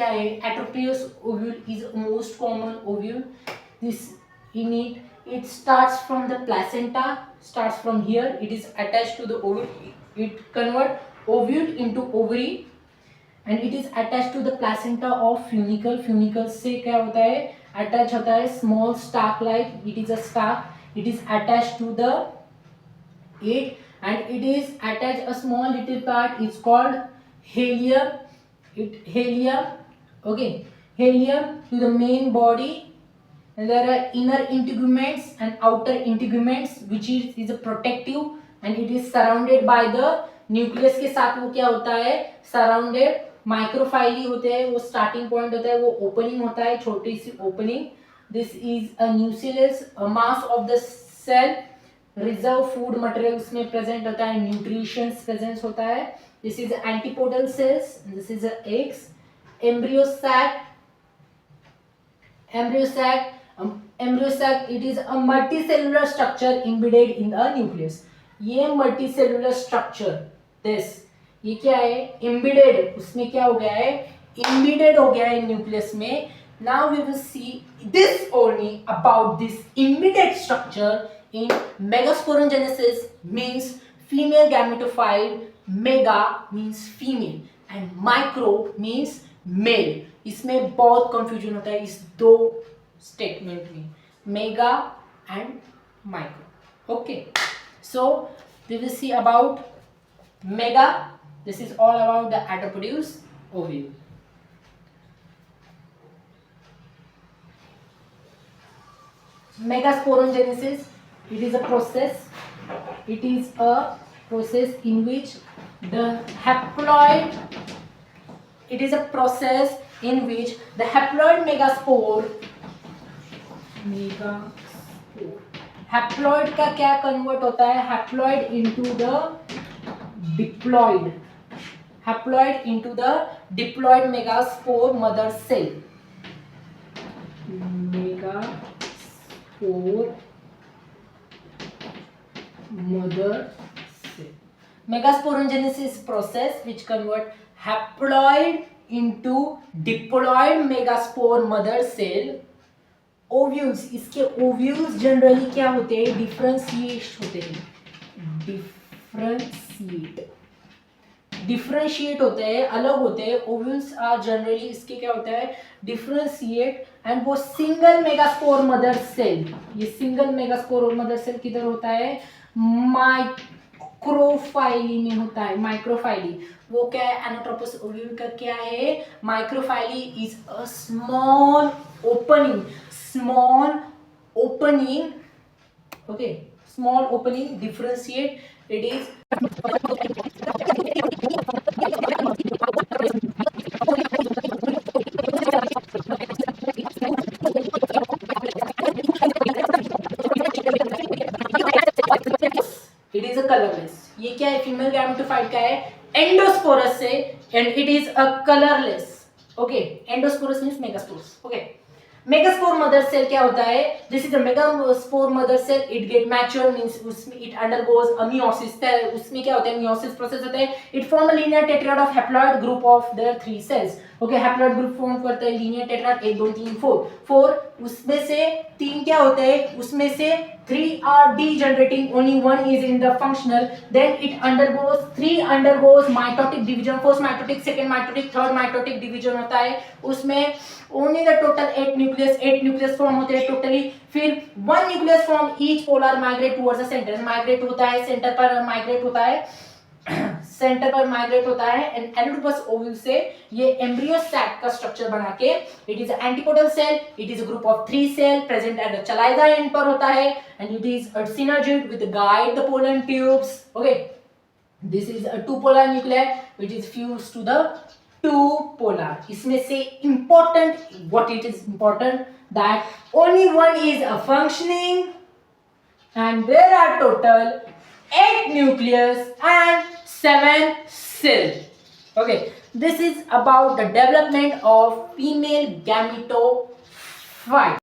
क्या है, atropous ovule is most common ovule. This in it starts from the placenta, starts from here, it is attached to the ovule, it convert ovule into ovary and it is attached to the placenta of funicle. Funicle से क्या होता है, attach होता है small stalk like, it is a stalk, it is attached to the it and it is attached a small little part is called helium. Helium, okay, helium to the main body. And there are inner integuments and outer integuments which is a protective and it is surrounded by the nucleus. के साथ वो क्या होता है, surrounded माइक्रोफाइली होते हैं, वो starting point होता है, वो ओपनिंग होता है, छोटी सी opening. This is a nucleus, mass of the cell, reserve food material उसमें प्रेजेंट होता है, न्यूट्रिशन प्रेजेंस होता है. This is antipodal cells, this is eggs, embryo sac. Embryo sac, it is a multicellular structure embedded in the nucleus. ये multicellular structure, this ये क्या है, embedded, उसमें क्या हो गया है, embedded हो गया है nucleus में. Now we will see this only about this embedded structure in megasporogenesis, means female gametophyte. Mega means female and micro means male. इसमें बहुत कंफ्यूजन होता है इस दो स्टेटमेंट में, mega and micro. Okay, so we will see about mega. This is all about the atropous ovule. Megasporogenesis, it is a process. It is a process in which the haploid. It is a process in which the haploid megaspore. Haploid का क्या convert होता है, haploid into the diploid. Haploid into the diploid megaspore mother cell. Megaspore mother cell. Megasporogenesis process which convert haploid into diploid megaspore mother cell. Ovules, इसके ovules generally क्या होते हैं, differentiate होते हैं, डिफरेंशिएट होते हैं, अलग होते हैं. ओव्यूल्स आर जनरली, इसके क्या होता है, डिफरेंशिएट. एंड वो सिंगल मेगास्पोर मदर सेल, ये सिंगल मेगास्पोर मदर सेल किधर होता है, माइक्रोफाइली में होता है. माइक्रोफाइली वो क्या है, एनाट्रोपस ओव्यूल का क्या है, micropyle is a small opening. Okay, small opening, differentiate, it is a colorless. ये क्या है, फीमेल गैमेटोफाइट का है, एंडोस्पोरस से, and it is a colorless. Okay, endospores means megaspores. Okay, megaspore mother cell क्या होता है, this is a megaspore mother cell. It get mature means उसमें इट अंडरगोज अ मियोसिस. उसमें क्या होता है, मियोसिस प्रोसेस होता है. It form a linear tetrad of haploid group of there 3 cells. Okay, haploid group form करता है linear tetrad, 1 2 3 4. उसमें से 3 क्या होते हैं, उसमें से 3 are degenerating, only 1 is in the functional. Then it undergoes 3 undergoes mitotic division, first mitotic, second mitotic, third mitotic division होता है. उसमें only the total 8 nucleus form होते हैं टोटली. फिर 1 nucleus from each polar migrate towards the center. Migrate होता है centre पर, migrate होता है सेंटर पर, माइग्रेट होता है. एंड एनाट्रोपस ओव्यूल से ये एम्ब्रियो सैक का स्ट्रक्चर बना के, it is antipodal cell, it is a group of 3 cell present at the chalaza end पर होता है. And it is a synergid with guide the pollen tubes. Okay, this is a 2 polar nuclei which is fused to the 2 polar. इसमें से important, what it is important, that only one is a functioning and there are total 8 nucleus and 7 cells. Okay, this is about the development of female gametophyte.